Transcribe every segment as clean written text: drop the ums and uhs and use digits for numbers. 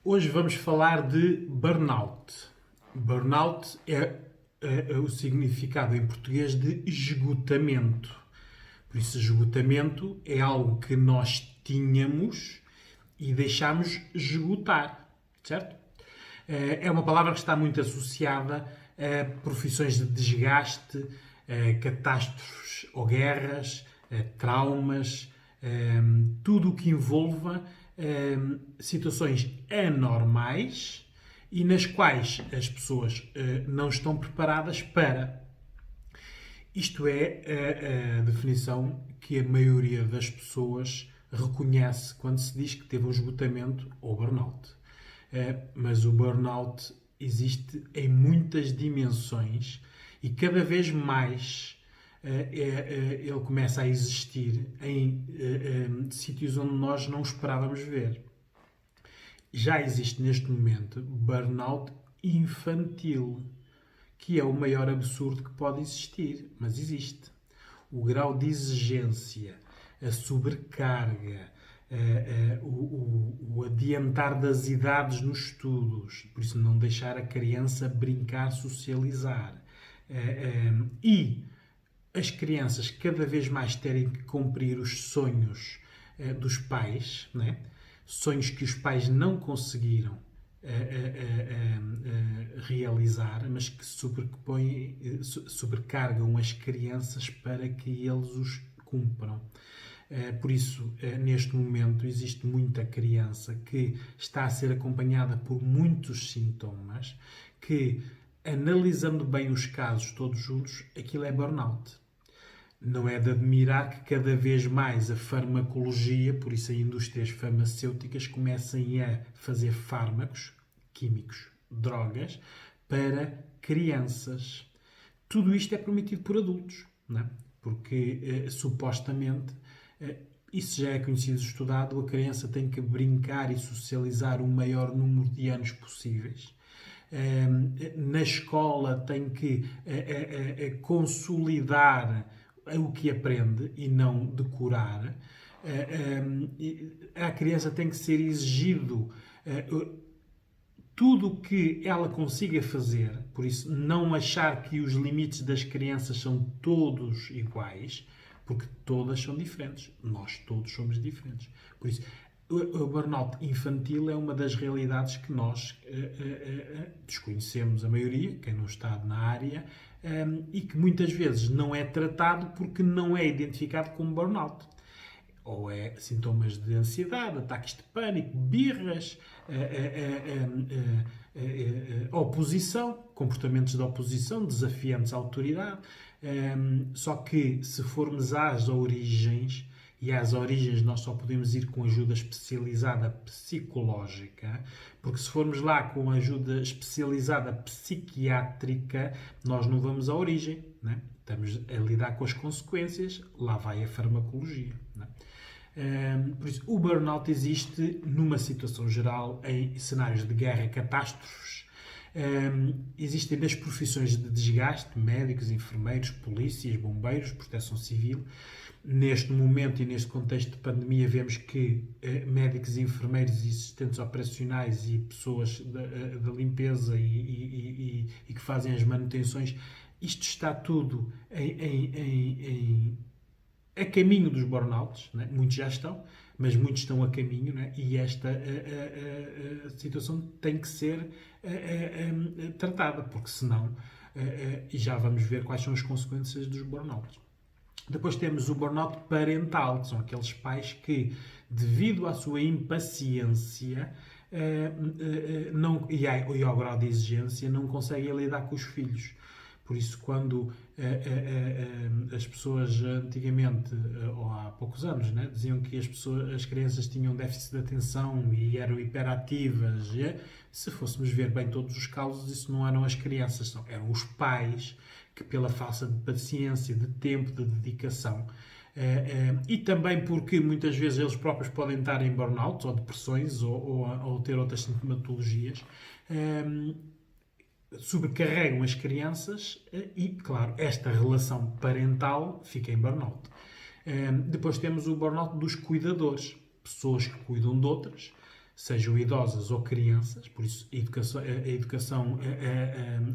Hoje vamos falar de burnout. Burnout é o significado em português de esgotamento. Por isso, esgotamento é algo que nós tínhamos e deixámos esgotar, certo? É uma palavra que está muito associada a profissões de desgaste, a catástrofes ou guerras, a traumas, tudo o que envolva situações anormais e nas quais as pessoas não estão preparadas para. Isto é a definição que a maioria das pessoas reconhece quando se diz que teve um esgotamento ou burnout. Mas o burnout existe em muitas dimensões e cada vez mais ele começa a existir em sítios onde nós não esperávamos ver. Já existe neste momento burnout infantil, que é o maior absurdo que pode existir, mas existe. O grau de exigência, a sobrecarga, o adiantar das idades nos estudos, por isso não deixar a criança brincar, socializar, e as crianças cada vez mais terem que cumprir os sonhos dos pais, né? Sonhos que os pais não conseguiram realizar, mas que sobrecargam as crianças para que eles os cumpram. Por isso, neste momento, existe muita criança que está a ser acompanhada por muitos sintomas que, analisando bem os casos todos juntos, aquilo é burnout. Não é de admirar que cada vez mais a farmacologia, por isso as indústrias farmacêuticas, comecem a fazer fármacos, químicos, drogas, para crianças. Tudo isto é permitido por adultos, não é? Porque supostamente, isso já é conhecido e estudado, a criança tem que brincar e socializar o maior número de anos possíveis. Na escola tem que consolidar o que aprende e não decorar. A criança tem que ser exigido tudo o que ela consiga fazer, por isso não achar que os limites das crianças são todos iguais, porque todas são diferentes. Nós todos somos diferentes. Por isso, o burnout infantil é uma das realidades que nós desconhecemos, a maioria, quem não está na área, e que muitas vezes não é tratado porque não é identificado como burnout. Ou é sintomas de ansiedade, ataques de pânico, birras, oposição, comportamentos de oposição, desafiantes à autoridade. Só que se formos às origens, e às origens nós só podemos ir com ajuda especializada psicológica, porque se formos lá com ajuda especializada psiquiátrica, nós não vamos à origem, né? Estamos a lidar com as consequências, lá vai a farmacologia. Né? Por isso, o burnout existe numa situação geral, em cenários de guerra e catástrofes. Existem nas profissões de desgaste, médicos, enfermeiros, polícias, bombeiros, proteção civil. Neste momento e neste contexto de pandemia, vemos que médicos, enfermeiros e assistentes operacionais e pessoas da limpeza e que fazem as manutenções, isto está tudo a caminho dos burnouts, né? Muitos já estão, mas muitos estão a caminho, né? E esta situação tem que ser tratada, porque senão, e já vamos ver quais são as consequências dos burnouts. Depois temos o burnout parental, que são aqueles pais que, devido à sua impaciência e ao grau de exigência, não conseguem lidar com os filhos. Por isso, quando as pessoas antigamente, ou há poucos anos, né, diziam que as crianças tinham déficit de atenção e eram hiperativas, se fôssemos ver bem todos os casos, isso não eram as crianças, não, eram os pais que, pela falta de paciência, de tempo, de dedicação, e também porque muitas vezes eles próprios podem estar em burnout ou depressões ou ter outras sintomatologias, sobrecarregam as crianças e, claro, esta relação parental fica em burnout. Depois temos o burnout dos cuidadores, pessoas que cuidam de outras, sejam idosas ou crianças, por isso a educação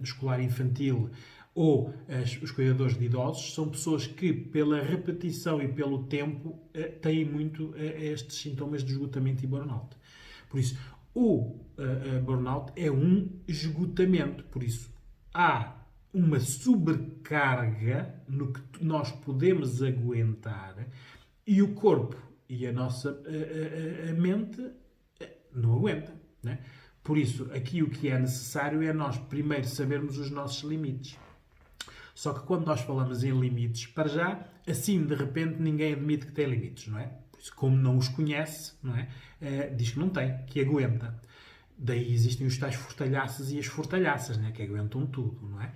escolar infantil ou os cuidadores de idosos, são pessoas que, pela repetição e pelo tempo, têm muito estes sintomas de esgotamento e burnout. Por isso, o burnout é um esgotamento. Por isso, há uma sobrecarga no que nós podemos aguentar e o corpo e a nossa a mente não aguenta, né? Por isso, aqui o que é necessário é nós primeiro sabermos os nossos limites. Só que quando nós falamos em limites, para já, assim de repente ninguém admite que tem limites, não é? Por isso, como não os conhece, não é? Diz que não tem, que aguenta. Daí existem os tais fortalhaças e as fortalhaças, né? Que aguentam tudo, não é?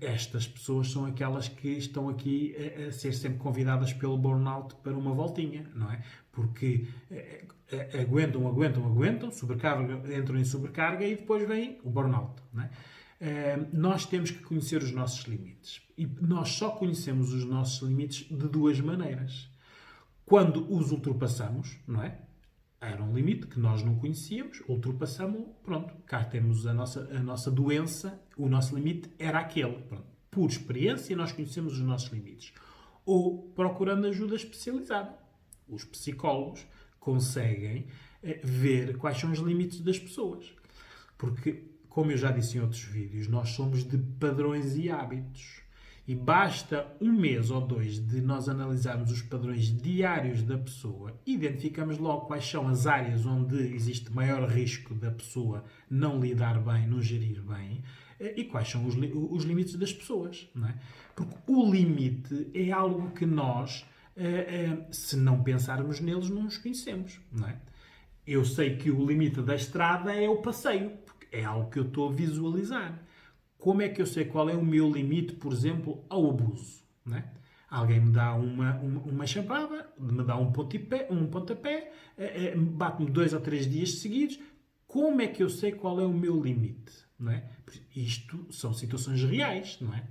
Estas pessoas são aquelas que estão aqui a ser sempre convidadas pelo burnout para uma voltinha, não é? Porque aguentam, entram em sobrecarga e depois vem o burnout, não é? Nós temos que conhecer os nossos limites. E nós só conhecemos os nossos limites de duas maneiras. Quando os ultrapassamos, não é? Era um limite que nós não conhecíamos, ultrapassamos, pronto, cá temos a nossa doença, o nosso limite era aquele. Pronto. Por experiência, nós conhecemos os nossos limites. Ou procurando ajuda especializada. Os psicólogos conseguem ver quais são os limites das pessoas. Porque, como eu já disse em outros vídeos, nós somos de padrões e hábitos. E basta um mês ou dois de nós analisarmos os padrões diários da pessoa, identificamos logo quais são as áreas onde existe maior risco da pessoa não lidar bem, não gerir bem, e quais são os limites das pessoas, não é? Porque o limite é algo que nós, se não pensarmos neles, não os conhecemos, não é? Eu sei que o limite da estrada é o passeio, porque é algo que eu estou a visualizar. Como é que eu sei qual é o meu limite, por exemplo, ao abuso? Né? Alguém me dá uma chapada, me dá um pontapé, bate-me 2 ou 3 dias seguidos. Como é que eu sei qual é o meu limite? Não é? Isto são situações reais, não é?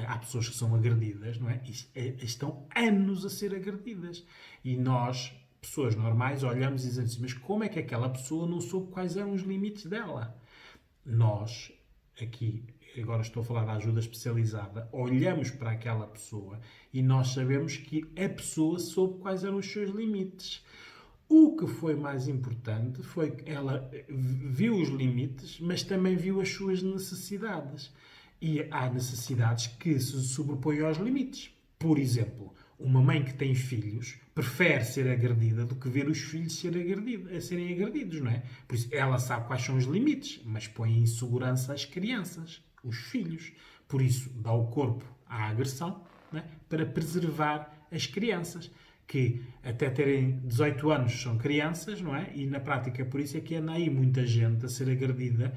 Há pessoas que são agredidas, não é? Estão anos a ser agredidas. E nós, pessoas normais, olhamos e dizemos assim, mas como é que aquela pessoa não soube quais eram os limites dela? Nós, aqui, agora estou a falar da ajuda especializada, olhamos para aquela pessoa e nós sabemos que a pessoa soube quais eram os seus limites. O que foi mais importante foi que ela viu os limites, mas também viu as suas necessidades. E há necessidades que se sobrepõem aos limites. Por exemplo, uma mãe que tem filhos prefere ser agredida do que ver os filhos serem agredidos, não é? Por isso, ela sabe quais são os limites, mas põe em segurança as crianças, os filhos. Por isso, dá o corpo à agressão, não é? Para preservar as crianças, que até terem 18 anos são crianças, não é? E na prática, por isso é que anda aí muita gente a ser agredida,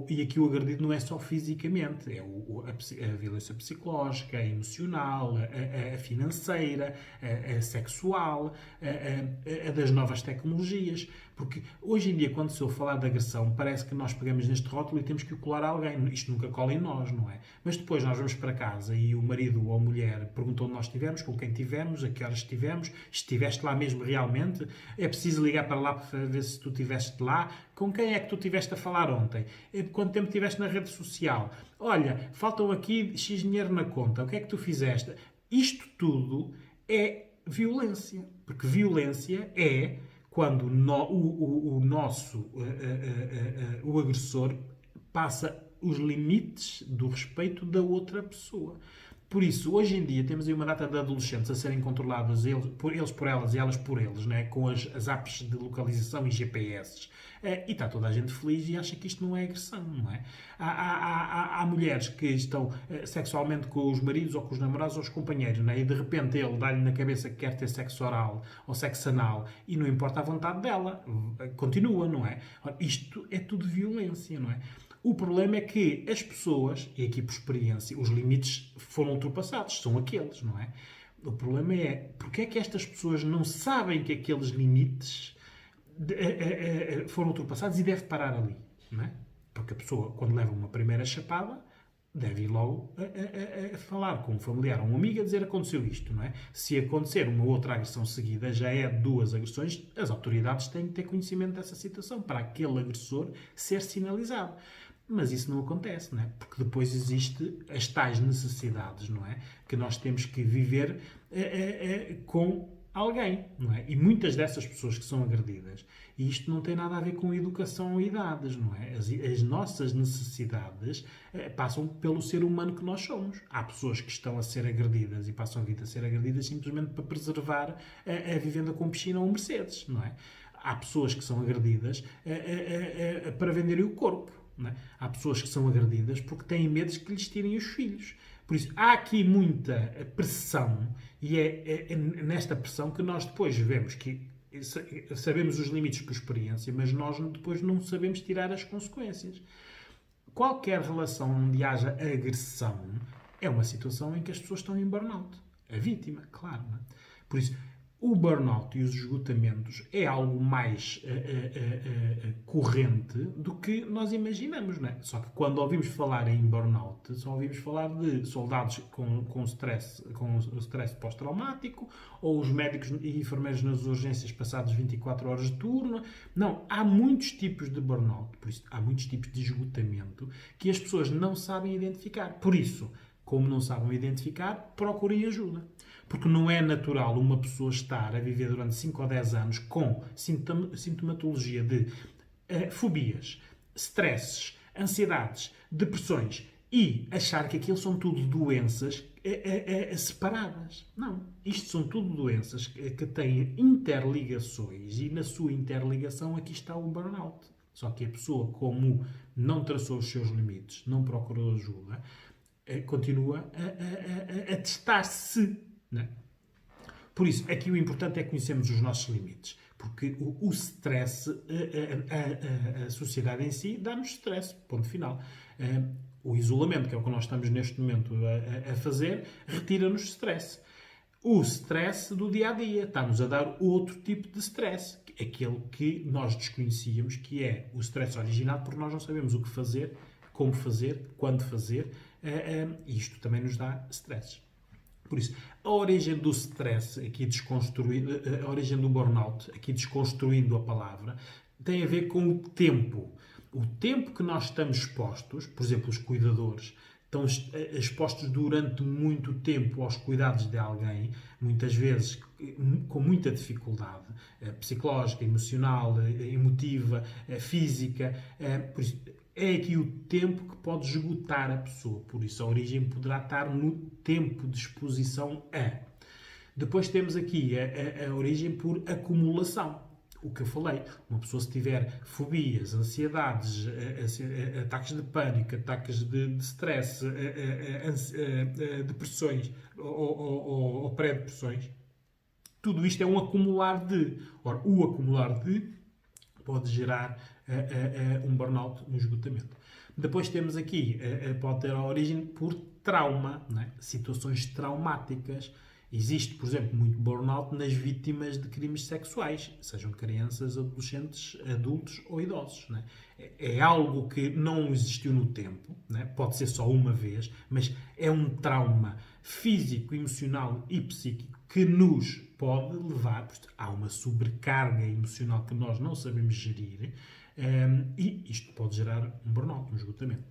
e aqui o agredido não é só fisicamente, é a violência psicológica, a emocional, a financeira, a sexual, a das novas tecnologias. Porque hoje em dia, quando se ouve falar de agressão, parece que nós pegamos neste rótulo e temos que o colar a alguém. Isto nunca cola em nós, não é? Mas depois nós vamos para casa e o marido ou a mulher perguntou onde nós estivemos, com quem estivemos, a que horas estivemos, estiveste lá mesmo realmente, é preciso ligar para lá para ver se tu estiveste lá, com quem é que tu estiveste a falar ontem, quanto tempo estiveste na rede social, olha, faltam aqui X dinheiro na conta, o que é que tu fizeste? Isto tudo é violência, porque violência é quando o agressor passa os limites do respeito da outra pessoa. Por isso, hoje em dia, temos aí uma data de adolescentes a serem controlados eles por elas e elas por eles, né? Com as apps de localização e GPS. E está toda a gente feliz e acha que isto não é agressão, não é? Há mulheres que estão sexualmente com os maridos ou com os namorados ou os companheiros, né? E de repente ele dá-lhe na cabeça que quer ter sexo oral ou sexo anal e não importa a vontade dela. Continua, não é? Isto é tudo violência, não é? O problema é que as pessoas, e aqui por experiência, os limites foram ultrapassados, são aqueles, não é? O problema é, porque é que estas pessoas não sabem que aqueles limites foram ultrapassados e deve parar ali, não é? Porque a pessoa, quando leva uma primeira chapada, deve ir logo a falar com um familiar ou um amigo a dizer aconteceu isto, não é? Se acontecer uma outra agressão seguida, já é 2 agressões, as autoridades têm que ter conhecimento dessa situação para aquele agressor ser sinalizado. Mas isso não acontece, não é? Porque depois existe as tais necessidades, não é? Que nós temos que viver com alguém, não é? E muitas dessas pessoas que são agredidas, e isto não tem nada a ver com educação ou idades, não é? As nossas necessidades passam pelo ser humano que nós somos. Há pessoas que estão a ser agredidas e passam a vida a ser agredidas simplesmente para preservar a vivenda com piscina ou Mercedes, não é? Há pessoas que são agredidas para venderem o corpo. Não é? Há pessoas que são agredidas porque têm medo de que lhes tirem os filhos. Por isso, há aqui muita pressão e é nesta pressão que nós depois vemos que sabemos os limites por experiência, mas nós depois não sabemos tirar as consequências. Qualquer relação onde haja agressão é uma situação em que as pessoas estão em burnout. A vítima, claro. Não é? Por isso, o burnout e os esgotamentos é algo mais corrente do que nós imaginamos, não é? Só que quando ouvimos falar em burnout, só ouvimos falar de soldados com stress pós-traumático, ou os médicos e enfermeiros nas urgências passados 24 horas de turno. Não, há muitos tipos de burnout, por isso há muitos tipos de esgotamento que as pessoas não sabem identificar. Por isso, como não sabem identificar, procurem ajuda. Porque não é natural uma pessoa estar a viver durante 5 ou 10 anos com sintomatologia de fobias, stresses, ansiedades, depressões e achar que aquilo são tudo doenças separadas. Não. Isto são tudo doenças que têm interligações e na sua interligação aqui está o burnout. Só que a pessoa, como não traçou os seus limites, não procurou ajuda, continua a testar-se. Não é? Por isso, aqui o importante é conhecermos os nossos limites. Porque o stress, a sociedade em si, dá-nos stress. Ponto final. O isolamento, que é o que nós estamos neste momento a fazer, retira-nos stress. O stress do dia-a-dia está-nos a dar outro tipo de stress. Aquele que nós desconhecíamos, que é o stress original, porque nós não sabemos o que fazer, como fazer, quando fazer. E isto também nos dá stress. Por isso, a origem do stress, aqui desconstruindo, a origem do burnout, aqui desconstruindo a palavra, tem a ver com o tempo. O tempo que nós estamos expostos, por exemplo, os cuidadores, estão expostos durante muito tempo aos cuidados de alguém, muitas vezes com muita dificuldade psicológica, emocional, emotiva, física. Por isso, é aqui o tempo que pode esgotar a pessoa. Por isso, a origem poderá estar no tempo de exposição a. Depois temos aqui a origem por acumulação. O que eu falei. Uma pessoa, se tiver fobias, ansiedades, ataques de pânico, ataques de stress, depressões ou pré-depressões, tudo isto é um acumular de. Ora, o acumular de pode gerar um burnout, um esgotamento. Depois temos aqui, pode ter a origem por trauma, não é? Situações traumáticas. Existe, por exemplo, muito burnout nas vítimas de crimes sexuais, sejam crianças, adolescentes, adultos ou idosos. Não é? É algo que não existiu no tempo, não é? Pode ser só uma vez, mas é um trauma físico, emocional e psíquico que nos pode levar a uma sobrecarga emocional que nós não sabemos gerir, e isto pode gerar um burnout, um esgotamento.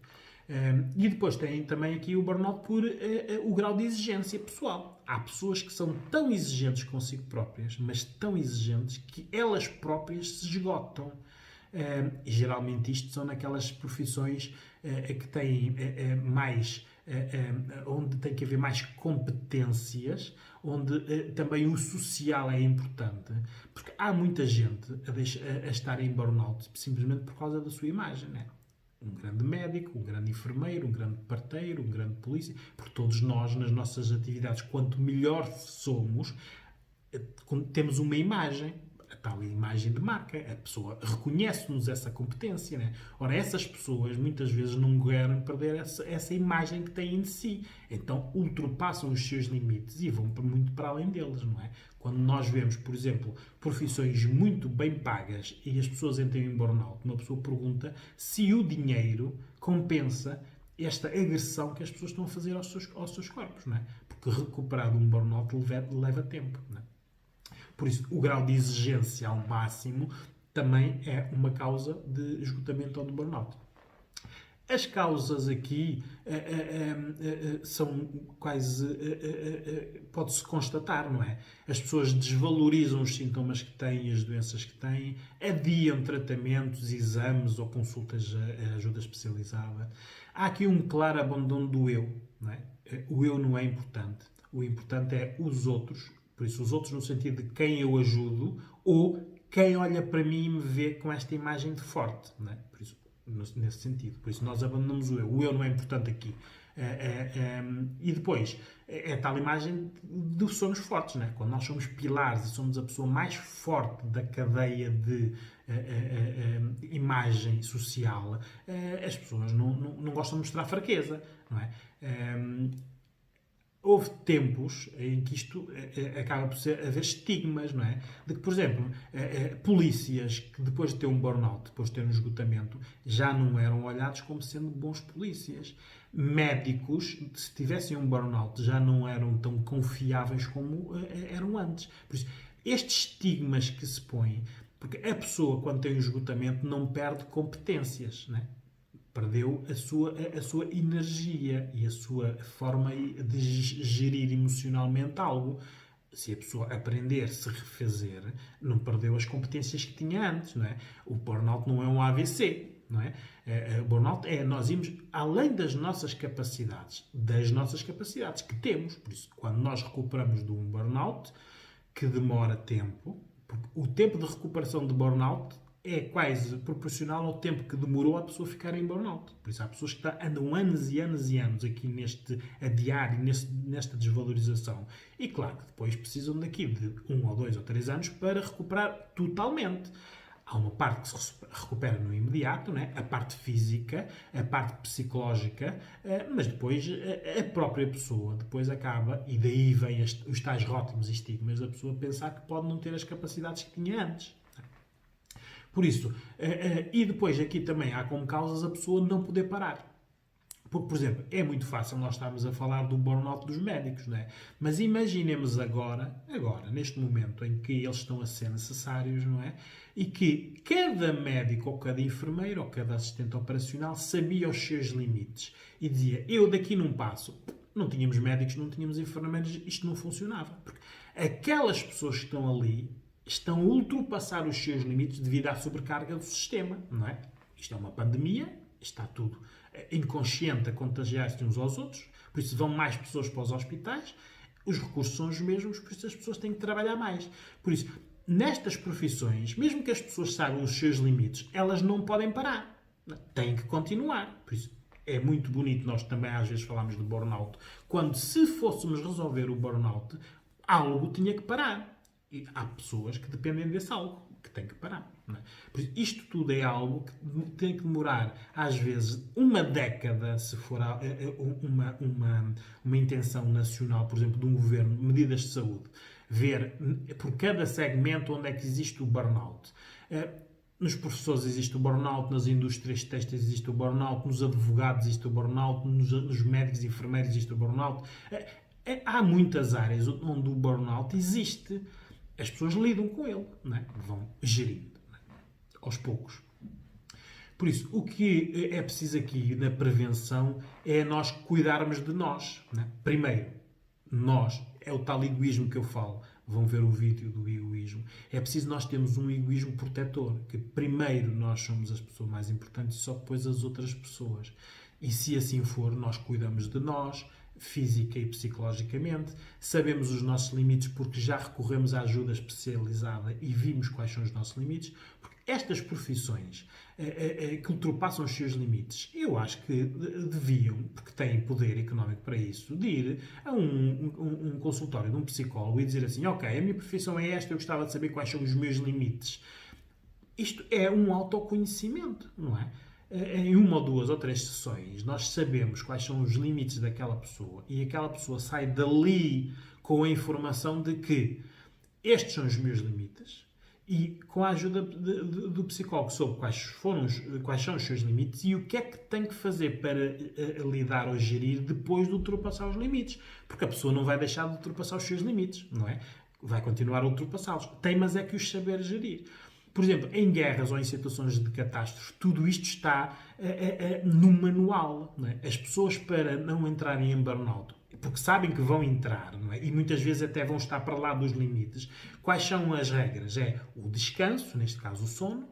E depois tem também aqui o burnout por o grau de exigência pessoal. Há pessoas que são tão exigentes consigo próprias, mas tão exigentes que elas próprias se esgotam. E geralmente isto são naquelas profissões que têm mais... onde tem que haver mais competências, onde também o social é importante, porque há muita gente a estar em burnout simplesmente por causa da sua imagem, não é? Um grande médico, um grande enfermeiro, um grande parteiro, um grande polícia, porque todos nós, nas nossas atividades, quanto melhor somos, temos uma imagem, a tal imagem de marca, a pessoa reconhece-nos essa competência, né? Ora, essas pessoas muitas vezes não querem perder essa imagem que têm de si, então ultrapassam os seus limites e vão muito para além deles, não é? Quando nós vemos, por exemplo, profissões muito bem pagas e as pessoas entram em burnout, uma pessoa pergunta se o dinheiro compensa esta agressão que as pessoas estão a fazer aos seus corpos, não é? Porque recuperar de um burnout leva tempo, não é? Por isso, o grau de exigência ao máximo também é uma causa de esgotamento ou de burnout. As causas aqui são quase. Pode-se constatar, não é? As pessoas desvalorizam os sintomas que têm e as doenças que têm, adiam tratamentos, exames ou consultas a ajuda especializada. Há aqui um claro abandono do eu, não é? O eu não é importante. O importante é os outros. Por isso, os outros no sentido de quem eu ajudo ou quem olha para mim e me vê com esta imagem de forte, não é? Por isso, nesse sentido. Por isso nós abandonamos o eu. O eu não é importante aqui. E depois, é tal imagem de somos fortes, não é? Quando nós somos pilares e somos a pessoa mais forte da cadeia de imagem social, as pessoas não gostam de mostrar fraqueza, não é? Houve tempos em que isto acaba por haver estigmas, não é? De que, por exemplo, polícias que depois de ter um burnout, depois de ter um esgotamento, já não eram olhados como sendo bons polícias. Médicos, se tivessem um burnout, já não eram tão confiáveis como eram antes. Por isso, estes estigmas que se põem, porque a pessoa, quando tem um esgotamento, não perde competências, não é? Perdeu a sua energia e a sua forma de gerir emocionalmente algo. Se a pessoa aprender, se refazer, não perdeu as competências que tinha antes, não é? O burnout não é um AVC, não é? O burnout é nós irmos além das nossas capacidades que temos. Por isso, quando nós recuperamos de um burnout, que demora tempo, porque o tempo de recuperação de burnout é quase proporcional ao tempo que demorou a pessoa ficar em burnout. Por isso há pessoas que andam anos e anos e anos aqui neste adiar e nesta desvalorização. E claro que depois precisam daqui de 1 ou 2 ou 3 anos para recuperar totalmente. Há uma parte que se recupera no imediato, não é? A parte física, a parte psicológica, mas depois a própria pessoa depois acaba, e daí vêm os tais rótulos e estigmas da pessoa pensar que pode não ter as capacidades que tinha antes. Por isso, e depois aqui também há como causas a pessoa não poder parar. Porque, por exemplo, é muito fácil nós estarmos a falar do burnout dos médicos, não é? Mas imaginemos agora, neste momento em que eles estão a ser necessários, não é? E que cada médico, ou cada enfermeiro, ou cada assistente operacional sabia os seus limites. E dizia, eu daqui não passo. Não tínhamos médicos, não tínhamos enfermeiros, isto não funcionava. Porque aquelas pessoas que estão ali estão a ultrapassar os seus limites devido à sobrecarga do sistema, não é? Isto é uma pandemia, está tudo inconsciente a contagiar-se uns aos outros, por isso vão mais pessoas para os hospitais, os recursos são os mesmos, por isso as pessoas têm que trabalhar mais. Por isso, nestas profissões, mesmo que as pessoas saibam os seus limites, elas não podem parar, têm que continuar. Por isso, é muito bonito, nós também às vezes falamos de burnout, quando se fôssemos resolver o burnout, algo tinha que parar. E há pessoas que dependem desse algo, que têm que parar. Não é? Por isso, isto tudo é algo que tem que demorar, às vezes, uma década, se for uma intenção nacional, por exemplo, de um governo, medidas de saúde, ver por cada segmento onde é que existe o burnout. Nos professores existe o burnout, nas indústrias têxteis existe o burnout, nos advogados existe o burnout, nos médicos e enfermeiros existe o burnout. Há muitas áreas onde o burnout existe. As pessoas lidam com ele, não é? Vão gerindo, não é? Aos poucos. Por isso, o que é preciso aqui na prevenção é nós cuidarmos de nós. Não é? Primeiro, nós, é o tal egoísmo que eu falo. Vão ver o vídeo do egoísmo. É preciso nós termos um egoísmo protetor, que primeiro nós somos as pessoas mais importantes e só depois as outras pessoas. E se assim for, nós cuidamos de nós, física e psicologicamente, sabemos os nossos limites porque já recorremos à ajuda especializada e vimos quais são os nossos limites, porque estas profissões que ultrapassam os seus limites, eu acho que deviam, porque têm poder económico para isso, de ir a um consultório de um psicólogo e dizer assim, ok, a minha profissão é esta, eu gostava de saber quais são os meus limites. Isto é um autoconhecimento, não é? Em 1 ou 2 ou 3 sessões, nós sabemos quais são os limites daquela pessoa e aquela pessoa sai dali com a informação de que estes são os meus limites e com a ajuda do psicólogo sobre quais são os seus limites e o que é que tem que fazer para lidar ou gerir depois de ultrapassar os limites. Porque a pessoa não vai deixar de ultrapassar os seus limites, não é? Vai continuar a ultrapassá-los. Tem, mas é que os saber gerir. Por exemplo, em guerras ou em situações de catástrofe, tudo isto está no manual. Não é? As pessoas, para não entrarem em burnout, porque sabem que vão entrar, não é? E muitas vezes até vão estar para lá dos limites, quais são as regras? É o descanso, neste caso o sono,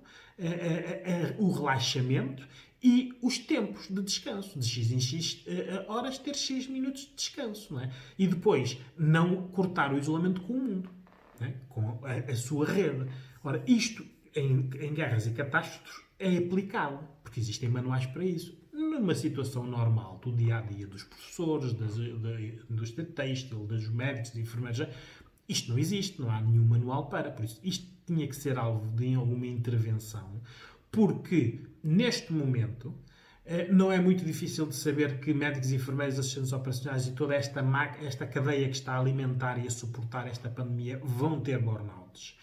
o relaxamento e os tempos de descanso. De X em X horas, ter X minutos de descanso. Não é? E depois, não cortar o isolamento com o mundo, não é? Com a sua rede. Ora, isto em guerras e catástrofes é aplicável, porque existem manuais para isso. Numa situação normal do dia-a-dia dos professores, da indústria têxtil, dos médicos, dos enfermeiros, isto não existe, não há nenhum manual para. Por isso, isto tinha que ser alvo de alguma intervenção, porque neste momento não é muito difícil de saber que médicos, enfermeiros, assistentes operacionais e toda esta cadeia que está a alimentar e a suportar esta pandemia vão ter burnouts.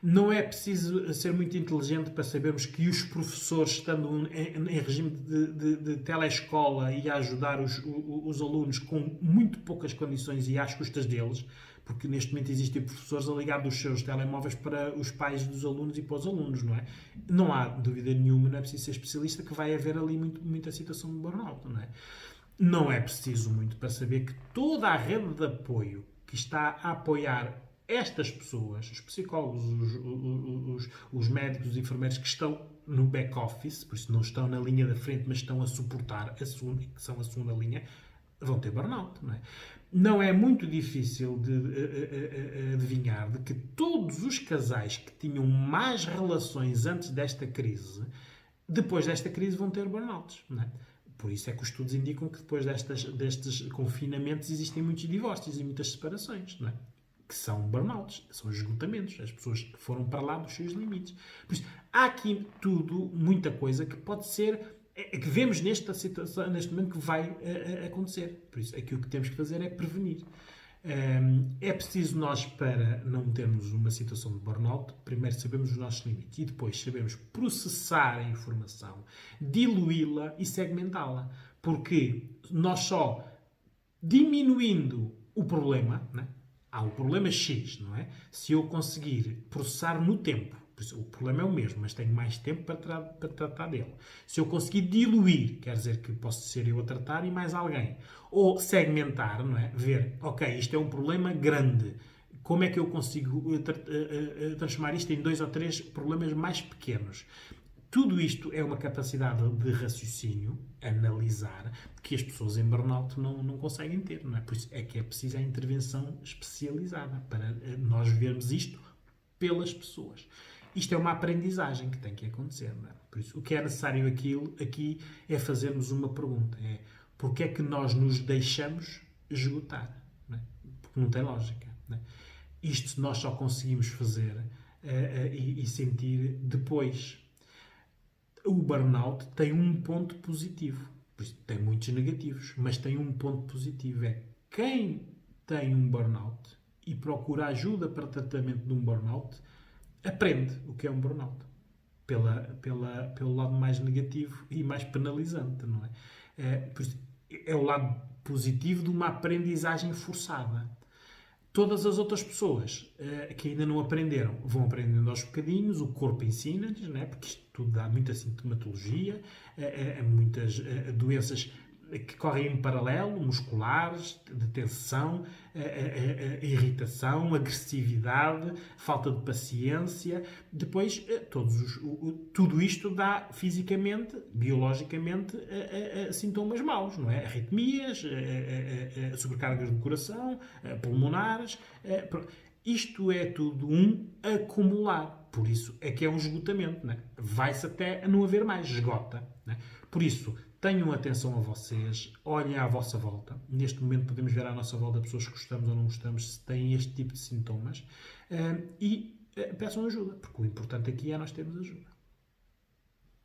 Não é preciso ser muito inteligente para sabermos que os professores, estando em regime de telescola e a ajudar os alunos com muito poucas condições e às custas deles, porque neste momento existem professores a ligar dos seus telemóveis para os pais dos alunos e para os alunos, não é? Não há dúvida nenhuma, não é preciso ser especialista, que vai haver ali muita situação de burnout, não é? Não é preciso muito para saber que toda a rede de apoio que está a apoiar estas pessoas, os psicólogos, os médicos, os enfermeiros que estão no back-office, por isso não estão na linha da frente, mas estão a suportar que são a segunda linha, vão ter burnout. Não é? Não é muito difícil de adivinhar de que todos os casais que tinham más relações antes desta crise, depois desta crise vão ter burnouts. Não é? Por isso é que os estudos indicam que depois destes confinamentos existem muitos divórcios e muitas separações. Não é? Que são burnouts, são esgotamentos. As pessoas foram para lá dos seus limites. Por isso, há aqui muita coisa que pode ser, que vemos nesta situação, neste momento, que vai acontecer. Por isso, aqui o que temos que fazer é prevenir. É preciso nós, para não termos uma situação de burnout, primeiro sabemos os nossos limites e depois sabemos processar a informação, diluí-la e segmentá-la. Porque nós só diminuindo o problema, né? Há o problema X, não é? Se eu conseguir processar no tempo, o problema é o mesmo, mas tenho mais tempo para tratar dele. Se eu conseguir diluir, quer dizer que posso ser eu a tratar e mais alguém. Ou segmentar, não é? Ver, ok, isto é um problema grande. Como é que eu consigo transformar isto em 2 ou 3 problemas mais pequenos? Tudo isto é uma capacidade de raciocínio, analisar, que as pessoas em burnout não conseguem ter. Não é? Por isso é que é preciso a intervenção especializada para nós vermos isto pelas pessoas. Isto é uma aprendizagem que tem que acontecer. Não é? Por isso, o que é necessário aqui é fazermos uma pergunta. Porquê é que nós nos deixamos esgotar? Não é? Porque não tem lógica. Não é? Isto nós só conseguimos fazer e sentir depois. O burnout tem um ponto positivo. Tem muitos negativos, mas tem um ponto positivo. É quem tem um burnout e procura ajuda para tratamento de um burnout, aprende o que é um burnout. Pelo lado mais negativo e mais penalizante, não é? É o lado positivo de uma aprendizagem forçada. Todas as outras pessoas que ainda não aprenderam vão aprendendo aos bocadinhos, o corpo ensina-lhes, né? Porque isto tudo dá muita sintomatologia, muitas doenças que correm em paralelo, musculares, de tensão, irritação, agressividade, falta de paciência. Depois, tudo isto dá fisicamente, biologicamente, sintomas maus, não é? Arritmias, sobrecargas do coração, pulmonares. Isto é tudo um acumular. Por isso é que é um esgotamento. Não é? Vai-se até a não haver mais, esgota. Não é? Por isso, tenham atenção a vocês, olhem à vossa volta. Neste momento podemos ver à nossa volta pessoas que gostamos ou não gostamos, se têm este tipo de sintomas, e peçam ajuda, porque o importante aqui é nós termos ajuda.